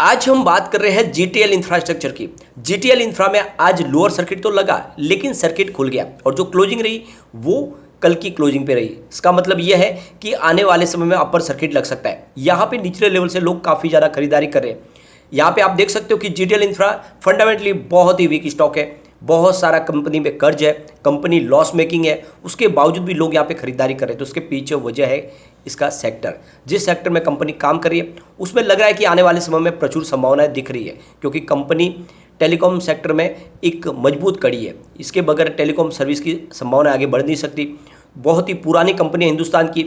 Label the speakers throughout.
Speaker 1: आज हम बात कर रहे हैं जीटीएल इंफ्रास्ट्रक्चर की। जीटीएल इंफ्रा में आज लोअर सर्किट तो लगा, लेकिन सर्किट खुल गया और जो क्लोजिंग रही वो कल की क्लोजिंग पे रही। इसका मतलब यह है कि आने वाले समय में अपर सर्किट लग सकता है। यहाँ पे निचले लेवल से लोग काफ़ी ज़्यादा खरीदारी कर रहे हैं। यहाँ पे आप देख सकते हो कि जीटीएल इंफ्रा फंडामेंटली बहुत ही वीक स्टॉक है, बहुत सारा कंपनी में कर्ज है, कंपनी लॉस मेकिंग है, उसके बावजूद भी लोग यहाँ पे खरीदारी कर रहे हैं। तो उसके पीछे वजह है इसका सेक्टर। जिस सेक्टर में कंपनी काम कर रही है उसमें लग रहा है कि आने वाले समय में प्रचुर संभावनाएं दिख रही है, क्योंकि कंपनी टेलीकॉम सेक्टर में एक मजबूत कड़ी है। इसके बगैर टेलीकॉम सर्विस की संभावना आगे बढ़ नहीं सकती। बहुत ही पुरानी कंपनी है हिंदुस्तान की।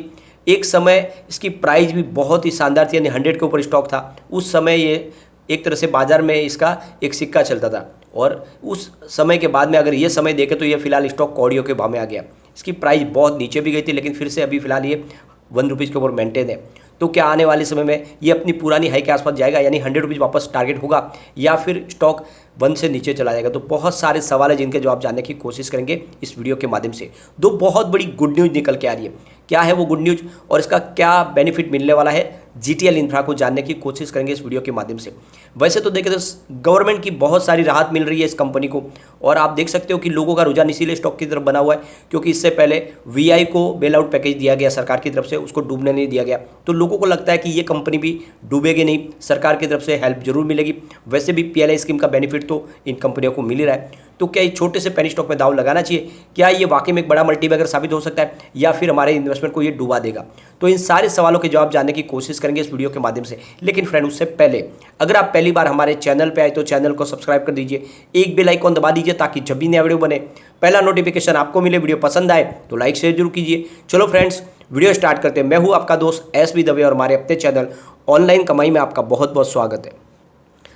Speaker 1: एक समय इसकी प्राइस भी बहुत ही शानदार थी, यानी 100 के ऊपर स्टॉक था। उस समय ये एक तरह से बाजार में इसका एक सिक्का चलता था, और उस समय के बाद में अगर ये समय देखें तो ये फिलहाल स्टॉक कौड़ियों के भाव में आ गया। इसकी प्राइस बहुत नीचे भी गई थी, लेकिन फिर से अभी फिलहाल ये 1 रुपीज़ के ऊपर मेंटेन है। तो क्या आने वाले समय में ये अपनी पुरानी हाई के आसपास जाएगा, यानी 100 रुपीज़ वापस टारगेट होगा, या फिर स्टॉक 1 से नीचे चला जाएगा? तो बहुत सारे सवाल है जिनके जवाब जानने की कोशिश करेंगे इस वीडियो के माध्यम से। दो बहुत बड़ी गुड न्यूज़ निकल के आ रही है। क्या है वो गुड न्यूज़ और इसका क्या बेनिफिट मिलने वाला है, जीटीएल इंफ्रा को जानने की कोशिश करेंगे इस वीडियो के माध्यम से। वैसे तो देखें तो गवर्नमेंट की बहुत सारी राहत मिल रही है इस कंपनी को, और आप देख सकते हो कि लोगों का रुझान इसीलिए स्टॉक की तरफ बना हुआ है, क्योंकि इससे पहले वीआई को बेल आउट पैकेज दिया गया सरकार की तरफ से, उसको डूबने नहीं दिया गया। तो लोगों को लगता है कि ये कंपनी भी डूबेगी नहीं, सरकार की तरफ से हेल्प जरूर मिलेगी। वैसे भी पीएलआई स्कीम का बेनिफिट तो इन कंपनियों को मिल ही रहा है। तो क्या इस छोटे से पेनी स्टॉक में दाव लगाना चाहिए? क्या ये वाकई में एक बड़ा मल्टीबैगर साबित हो सकता है, या फिर हमारे इन्वेस्टमेंट को ये डुबा देगा? तो इन सारे सवालों के जवाब जानने की कोशिश करेंगे इस वीडियो के माध्यम से। लेकिन फ्रेंड, उससे पहले अगर आप पहली बार हमारे चैनल पे आए तो चैनल को सब्सक्राइब कर दीजिए, एक बेल आइकॉन दबा दीजिए, ताकि जब भी नया वीडियो बने पहला नोटिफिकेशन आपको मिले। वीडियो पसंद आए तो लाइक शेयर जरूर कीजिए। चलो फ्रेंड्स, वीडियो स्टार्ट करते हैं। मैं हूँ आपका दोस्त एसबी दवे, और हमारे अपने चैनल ऑनलाइन कमाई में आपका बहुत बहुत स्वागत है।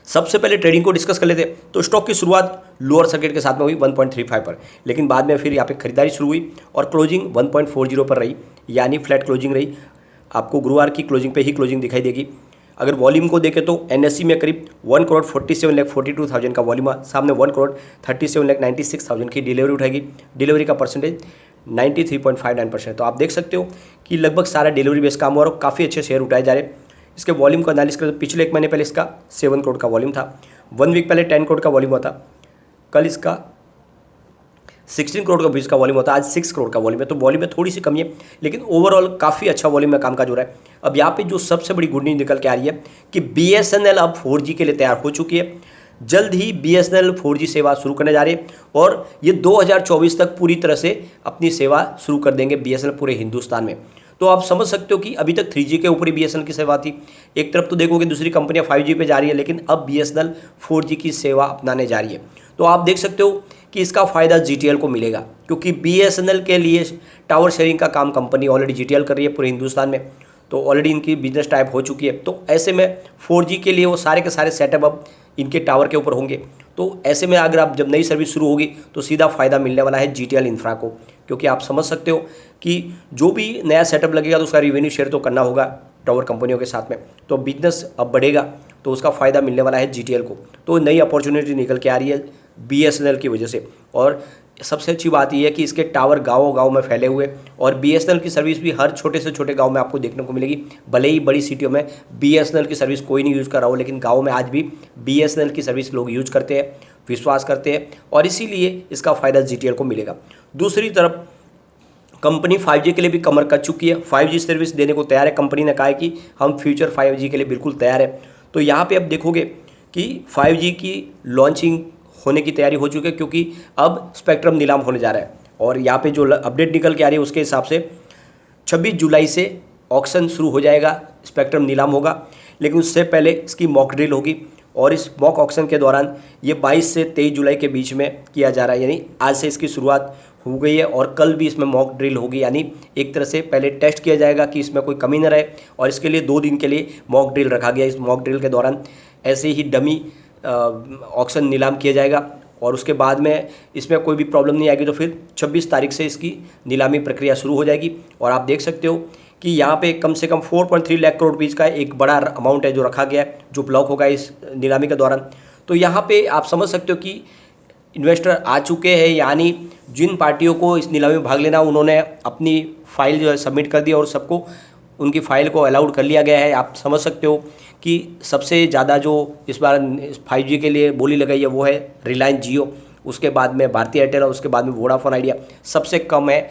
Speaker 1: सबसे पहले ट्रेडिंग को डिस्कस कर लेते हैं। तो स्टॉक की शुरुआत लोअर सर्किट के साथ में हुई 1.35 पर, लेकिन बाद में फिर यहाँ पे खरीदारी शुरू हुई और क्लोजिंग 1.40 पर रही, यानी फ्लैट क्लोजिंग रही। आपको गुरुवार की क्लोजिंग पे ही क्लोजिंग दिखाई देगी। अगर वॉल्यूम को देखें तो एनएससी में करीब 1,47,42,000 का वॉल्यूम है। सामने 1,37,96,000 की डिलीवरी उठाएगी। डिलीवरी का परसेंटेज 93.59%। तो आप देख सकते हो कि लगभग सारा डिलीवरी बेस काम हुआ और काफ़ी अच्छे शेयर उठाए जा रहे हैं। इसके वॉल्यूम का एनालिसिस करें तो पिछले 1 महीने पहले इसका 7 करोड़ का वॉल्यूम था। 1 वीक पहले 10 करोड़ का वॉल्यूम हुआ था। कल इसका 16 करोड़ का बीच का वॉल्यूम होता है। आज 6 करोड़ का वॉल्यूम है। तो वॉल्यूम में थोड़ी सी कमी है, लेकिन ओवरऑल काफ़ी अच्छा वॉल्यूम में कामकाज हो रहा है। अब यहाँ पे जो सबसे बड़ी गुड न्यूज़ निकल के आ रही है कि बीएसएनएल अब 4G के लिए तैयार हो चुकी है। जल्द ही बीएसएनएल 4G सेवा शुरू करने जा रही है, और ये 2024 तक पूरी तरह से अपनी सेवा शुरू कर देंगे बीएसएनएल पूरे हिंदुस्तान में। तो आप समझ सकते हो कि अभी तक 3G के ऊपर ही बीएसएनएल की सेवा थी। एक तरफ तो देखोगे दूसरी कंपनियां 5G पे जा रही है, लेकिन अब बीएसएनएल 4G की सेवा अपनाने जा रही है। तो आप देख सकते हो कि इसका फ़ायदा जीटीएल को मिलेगा, क्योंकि बीएसएनएल के लिए टावर शेयरिंग का काम कंपनी ऑलरेडी जीटीएल कर रही है पूरे हिंदुस्तान में। तो ऑलरेडी इनकी बिजनेस टाइप हो चुकी है। तो ऐसे में 4G के लिए वो सारे के सारे सेटअप अब इनके टावर के ऊपर होंगे। तो ऐसे में अगर आप जब नई सर्विस शुरू होगी तो सीधा फ़ायदा मिलने वाला है जीटीएल इंफ्रा को, क्योंकि आप समझ सकते हो कि जो भी नया सेटअप लगेगा तो उसका रिवेन्यू शेयर तो करना होगा टावर कंपनियों के साथ में। तो बिजनेस अब बढ़ेगा तो उसका फ़ायदा मिलने वाला है जीटीएल को। तो नई अपॉर्चुनिटी निकल के आ रही है बीएसएनएल की वजह से। और सबसे अच्छी बात यह है कि इसके टावर गाँव में फैले हुए, और बीएसएनएल की सर्विस भी हर छोटे से छोटे गांव में आपको देखने को मिलेगी। भले ही बड़ी सिटियों में बीएसएनएल की सर्विस कोई नहीं यूज़ कर रहा हो, लेकिन गाँव में आज भी बीएसएनएल की सर्विस लोग यूज़ करते हैं, विश्वास करते हैं, और इसीलिए इसका फ़ायदा जीटीएल को मिलेगा। दूसरी तरफ कंपनी 5G के लिए भी कमर कस चुकी है। 5G सर्विस देने को तैयार है। कंपनी ने कहा है कि हम फ्यूचर 5G के लिए बिल्कुल तैयार है। तो यहाँ पे अब देखोगे कि 5G की लॉन्चिंग होने की तैयारी हो चुकी है, क्योंकि अब स्पेक्ट्रम नीलाम होने जा रहा है। और यहाँ पे जो अपडेट निकल के आ रही है उसके हिसाब से 26 जुलाई से ऑक्शन शुरू हो जाएगा, स्पेक्ट्रम नीलाम होगा। लेकिन उससे पहले इसकी मॉक ड्रिल होगी, और इस मॉक ऑक्शन के दौरान ये 22 से 23 जुलाई के बीच में किया जा रहा है, यानी आज से इसकी शुरुआत हो गई है। और कल भी इसमें मॉक ड्रिल होगी, यानी एक तरह से पहले टेस्ट किया जाएगा कि इसमें कोई कमी न रहे, और इसके लिए 2 दिन के लिए मॉक ड्रिल रखा गया। इस मॉक ड्रिल के दौरान ऐसे ही डमी ऑक्शन नीलाम किया जाएगा, और उसके बाद में इसमें कोई भी प्रॉब्लम नहीं आएगी तो फिर 26 तारीख से इसकी नीलामी प्रक्रिया शुरू हो जाएगी। और आप देख सकते हो कि यहाँ पे कम से कम 4.3 लाख करोड़ रुपीज़ का एक बड़ा अमाउंट है जो रखा गया है, जो ब्लॉक होगा इस नीलामी के दौरान। तो यहाँ पे आप समझ सकते हो कि इन्वेस्टर आ चुके हैं, यानी जिन पार्टियों को इस नीलामी में भाग लेना उन्होंने अपनी फाइल जो है सबमिट कर दी, और सबको उनकी फ़ाइल को अलाउड कर लिया गया है। आप समझ सकते हो कि सबसे ज़्यादा जो इस बार 5G के लिए बोली लगाई है वो है रिलायंस जियो, उसके बाद में भारती एयरटेल और उसके बाद में वोडाफोन आइडिया। सबसे कम है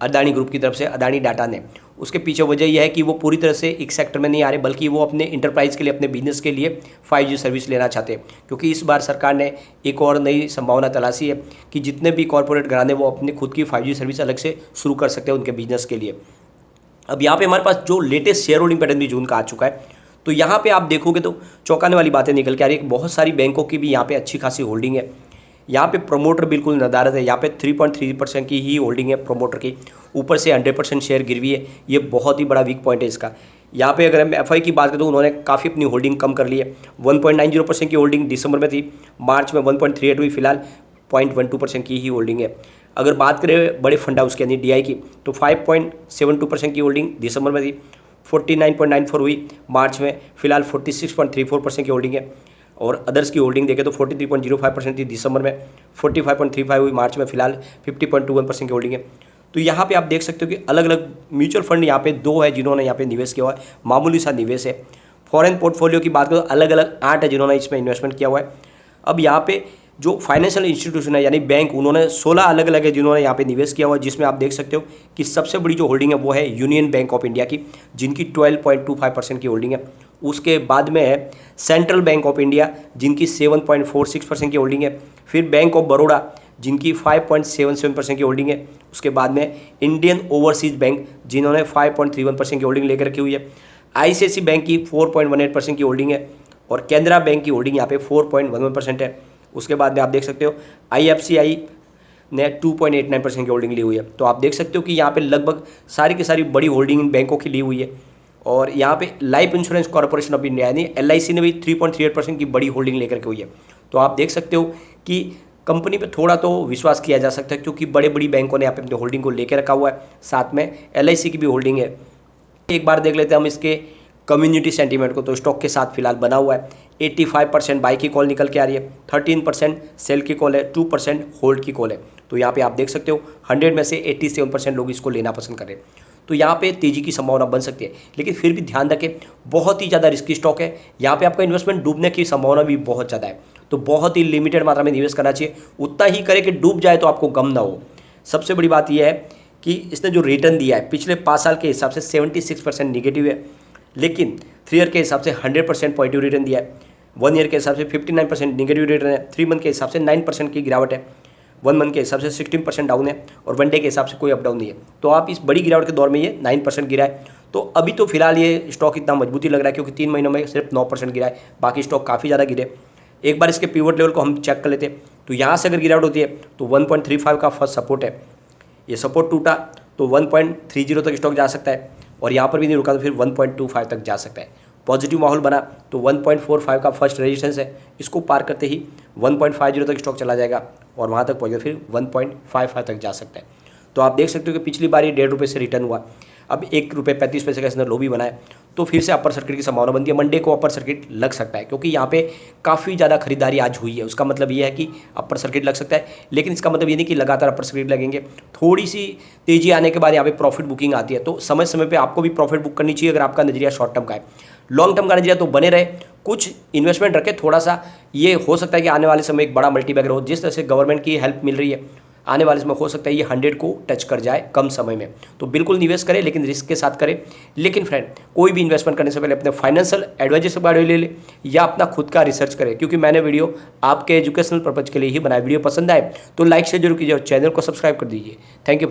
Speaker 1: अदानी ग्रुप की तरफ से अदानी डाटा ने। उसके पीछे वजह यह है कि वो पूरी तरह से एक सेक्टर में नहीं आ रहे, बल्कि वो अपने इंटरप्राइज़ के लिए, अपने बिजनेस के लिए 5G सर्विस लेना चाहते हैं। क्योंकि इस बार सरकार ने एक और नई संभावना तलाशी है कि जितने भी कॉर्पोरेट घराने वो अपनी खुद की 5G सर्विस अलग से शुरू कर सकते हैं उनके बिजनेस के लिए। अब यहाँ पे हमारे पास जो लेटेस्ट शेयर होल्डिंग पैटर्न भी जून का आ चुका है, तो यहाँ पे आप देखोगे तो चौंकाने वाली बातें निकल के आ रही है। बहुत सारी बैंकों की भी यहाँ पे अच्छी खासी होल्डिंग है। यहाँ पे प्रोमोटर बिल्कुल नदारद है। यहाँ पे 3.3% की ही होल्डिंग है प्रोमोटर की, ऊपर से 100% शेयर गिरवी है। ये बहुत ही बड़ा वीक पॉइंट है इसका। यहाँ पे अगर हम एफआई की बात करें तो उन्होंने काफ़ी अपनी होल्डिंग कम कर ली है। 1.90% की होल्डिंग दिसंबर में थी, मार्च में 1.38 हुई, फिलहाल 0.12% की ही होल्डिंग है। अगर बात करें बड़े फंड हाउस के यानी DI की, तो 5.72% की होल्डिंग दिसंबर में थी, 49.94 हुई मार्च में, फिलहाल 46.34% की होल्डिंग है। और अदर्स की होल्डिंग देखें तो 43.05% थी दिसंबर में, 45.35 हुई मार्च में, फिलहाल 50.21% की होल्डिंग है। तो यहाँ पे आप देख सकते हो कि अलग अलग म्यूचुअल फंड यहाँ पे 2 है जिन्होंने यहाँ पे निवेश किया हुआ है, मामूली सा निवेश है। फॉरेन पोर्टफोलियो की बात करें तो अलग अलग 8 है जिन्होंने इसमें इन्वेस्टमेंट किया हुआ है। अब यहाँ पे जो फाइनेंशियल इंस्टीट्यूशन है यानी बैंक, उन्होंने 16 अलग अलग है जिन्होंने यहाँ पे निवेश किया हुआ है, जिसमें आप देख सकते हो कि सबसे बड़ी जो होल्डिंग है वो है यूनियन बैंक ऑफ इंडिया की, जिनकी 12.25% की होल्डिंग है। उसके बाद में है सेंट्रल बैंक ऑफ इंडिया, जिनकी 7.46% की होल्डिंग है। फिर बैंक ऑफ बड़ौदा, जिनकी 5.77% की होल्डिंग है। उसके बाद में इंडियन ओवरसीज बैंक, जिन्होंने 5.31% की होल्डिंग लेकर रखी हुई है। ICICI बैंक की 4.18% की होल्डिंग है और कैनरा बैंक की होल्डिंग यहाँ पे 4.11% है। उसके बाद में आप देख सकते हो IFCI ने 2.89% की होल्डिंग ली हुई है। तो आप देख सकते हो कि यहाँ पे लगभग सारी की सारी बड़ी होल्डिंग इन बैंकों की ली हुई है। और यहाँ पे life insurance corporation of India यानी LIC ने भी 3.38% की बड़ी होल्डिंग लेकर के हुई है। तो आप देख सकते हो कि कंपनी पे थोड़ा तो विश्वास किया जा सकता है, क्योंकि बड़े बड़ी बैंकों ने यहाँ पे अपनी होल्डिंग को लेकर रखा हुआ है। साथ में LIC की भी होल्डिंग है। एक बार देख लेते हैं हम इसके कम्युनिटी सेंटीमेंट को। तो स्टॉक के साथ फिलहाल बना हुआ है। 85% बाई की कॉल निकल के आ रही है, 13% सेल की कॉल है, 2% होल्ड की कॉल है। तो यहाँ पे आप देख सकते हो 100 में से 87% लोग इसको लेना पसंद कर रहे हैं। तो यहाँ पे तेजी की संभावना बन सकती है, लेकिन फिर भी ध्यान रखें बहुत ही ज़्यादा रिस्की स्टॉक है। यहाँ पे आपका इन्वेस्टमेंट डूबने की संभावना भी बहुत ज़्यादा है। तो बहुत ही लिमिटेड मात्रा में निवेश करना चाहिए, उतना ही करें कि डूब जाए तो आपको गम ना हो। सबसे बड़ी बात यह है कि इसने जो रिटर्न दिया है पिछले 5 साल के हिसाब से 76% निगेटिव है, लेकिन 3 ईयर के हिसाब से 100% पॉजिटिव रिटर्न दिया है। 1 ईयर के हिसाब से 59% निगेटिव रिटर्न है। 3 मंथ के हिसाब से 9% की गिरावट है। 1 मंथ के हिसाब से 16% डाउन है और 1 डे के हिसाब से कोई अप डाउन नहीं है। तो आप इस बड़ी गिरावट के दौर में ये 9% गिरा है। तो अभी तो फिलहाल ये स्टॉक इतना मजबूती लग रहा है क्योंकि 3 महीनों में सिर्फ 9% गिरा है, बाकी स्टॉक काफ़ी ज़्यादा गिरे। एक बार इसके पिवट लेवल को हम चेक कर लेते हैं। तो यहाँ से अगर गिरावट होती है तो 1.35 का फर्स्ट सपोर्ट है, ये सपोर्ट टूटा तो 1.30 तक स्टॉक जा सकता है और यहाँ पर भी नहीं रुका तो फिर 1.25 तक जा सकता है। पॉजिटिव माहौल बना तो 1.45 का फर्स्ट रेजिस्टेंस है, इसको पार करते ही 1.50 तक स्टॉक चला जाएगा और वहाँ तक पहुँचे फिर 1.55 तक जा सकता है। तो आप देख सकते हो कि पिछली बार ये 1.5 रुपये से रिटर्न हुआ, अब 1 रुपये 35 पैसे का इसने लो भी बनाया, तो फिर से अपर सर्किट की संभावना बनती है। मंडे को अपर सर्किट लग सकता है क्योंकि यहाँ पे काफ़ी ज़्यादा खरीदारी आज हुई है, उसका मतलब ये है कि अपर सर्किट लग सकता है। लेकिन इसका मतलब ये नहीं कि लगातार अपर सर्किट लगेंगे, थोड़ी सी तेजी आने के बाद यहाँ पे प्रॉफिट बुकिंग आती है। तो समय समय पर आपको भी प्रॉफिट बुक करनी चाहिए अगर आपका नजरिया शॉर्ट टर्म का है। लॉन्ग टर्म का नजरिया तो बने रहे, कुछ इन्वेस्टमेंट रखे, थोड़ा सा ये हो सकता है कि आने वाले समय एक बड़ा मल्टीबैगर हो। जिस तरह से गवर्नमेंट की हेल्प मिल रही है आने वाले समय हो सकता है ये 100 को टच कर जाए कम समय में। तो बिल्कुल निवेश करें लेकिन रिस्क के साथ करें। लेकिन फ्रेंड, कोई भी इन्वेस्टमेंट करने से पहले अपने फाइनेंशियल एडवाइजर से बारे ले ले या अपना खुद का रिसर्च करें, क्योंकि मैंने वीडियो आपके एजुकेशनल पर्पज के लिए ही बनाया। वीडियो पसंद आए तो लाइक शेयर जरूर कीजिए और चैनल को सब्सक्राइब कर दीजिए। Thank you.